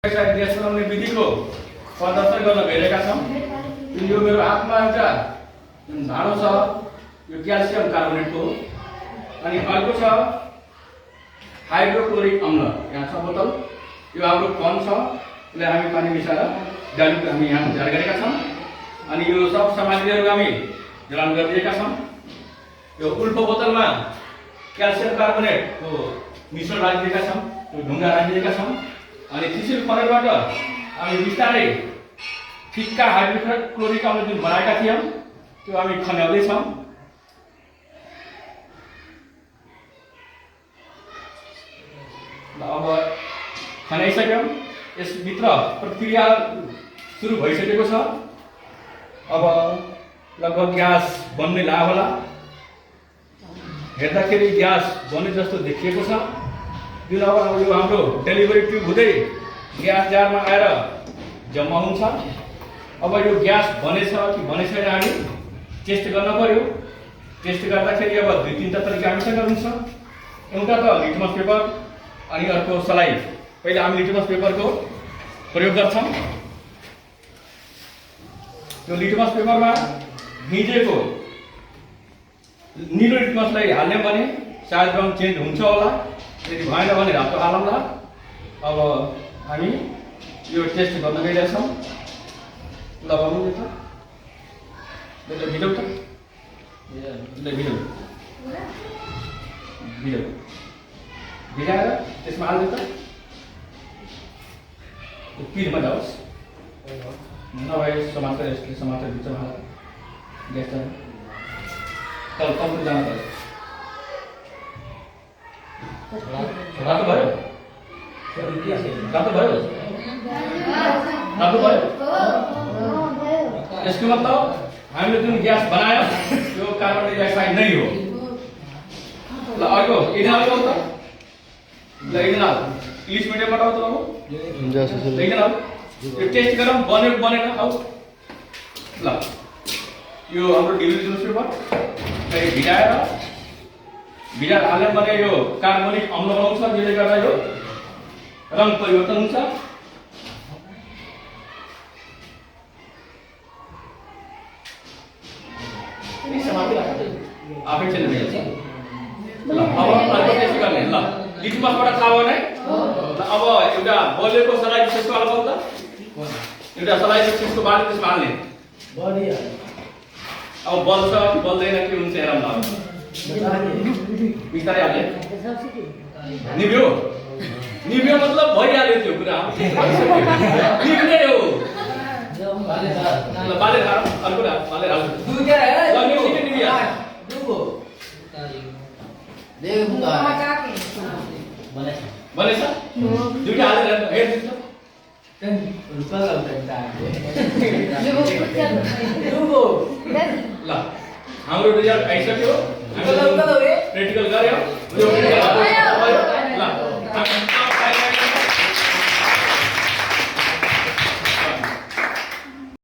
Gas बनाउने विधिको प्रदर्शन गर्न गइरहेका छौँ। यो मेरो हातमा एउटा भाँडो छ, यो क्याल्सियम कार्बोनेटको, अनि अर्को छ हाइड्रोक्लोरिक अम्ल, यहाँ छ बोतल, यो हाम्रो कन छ, यसलाई हामी पानी मिसाएर डालुको हामी यहाँ तयार गरेका छौँ। अनि यो सब सामग्रीहरू हामी जडान गरिदिएका छौँ। यो उल्टो बोतलमा क्याल्सियम कार्बोनेटको मिश्रण राखिदिएका छौँ, यो ढुङ्गा राखिदिएका छौँ। अनि त्यसरी फनेलबाट हामी बिस्तारै फिक्का हाइड्रोक्लोरिक अम्ल जुन बनाएका थियौँ त्यो हामी खन्याउँदैछौँ। अब खनाइसक्यौँ, यसभित्र प्रक्रिया सुरु भइसकेको छ। अब लगभग ग्यास बन्ने लाग्यो होला, हेर्दाखेरि ग्यास बन्ने जस्तो देखिएको छ। जुन अब यो हाम्रो डेलिभरी ट्युब हुँदै ग्यास जारमा आएर जम्मा हुन्छ। अब यो ग्यास बनेछ कि बने छैन हामी टेस्ट गर्न पर्यो। टेस्ट गर्दाखेरि अब दुई तीनवटा तरिका हामीसँग हुन्छ। एउटा त लिटमस पेपर, अनि अर्को सलाइ। पहिला हामी लिटमस पेपरको प्रयोग गर्छौँ। यो लिटमस पेपरमा भिजेको निलो लिटमसलाई हाल्ने भने सायद रङ चेन्ज हुन्छ होला, यदि भएन भने रातो हालौँला। अब हामी यो टेस्ट गर्न गइरहेछौँ। लगाउनु त भिडियो त भिडियो भिजाएर त्यसमा हाल्नु त पिरमा जाओस्, नभए समातेर यसले समातेर भित्रमा हाल ग्यास तल कम्ती जान पर्यो। रातो भयो, रातो भयो, रातो भयो। यसको मतलब हामीले जुन ग्यास बनायो त्यो कार्बन डाइअक्साइड नै हो। ल अर्को इथेनॉल को त ल इथेनॉल इंग्लिश मिडियम बाट आउँछ हो इथेनॉल। यो टेस्ट गरौँ बन्यो बनेन। अब ल यो हाम्रो डिलिभरी न्युजपेपर भिजाएर हाल्यो भने यो कार्बनिक अम्ल बनाउँछ, जसले गर्दा यो रङ परिवर्तन हुन्छ। आफै चाहिँ भइहाल्छ। ल अब अर्को टेस्ट गर्ने। ल लिटमसबाट थाहा भयो नै। अब एउटा बलेको सलाई त्यसको अलग त एउटा सलाई त्यसको बाली त्यसमा हाल्ने अब बल्छ कि बल्दैन के हुन्छ हेरौँ न। बिस्तारै हाल्ने निभ्यो निभ्यो मतलब भइहाल्यो त्यो कुरा निभ्ने हो। ल बाले हाल अर्को बाले हाल दुईटा है ल निभ्ने निभ्या दुगो देख मुका बनेछ दुईटा हालेर हेर दिन्छ ten रुपा लाग्छ दुगो ल हाम्रो रिजल्ट आइसक्यो। प्र्याक्टिकल गर्यो।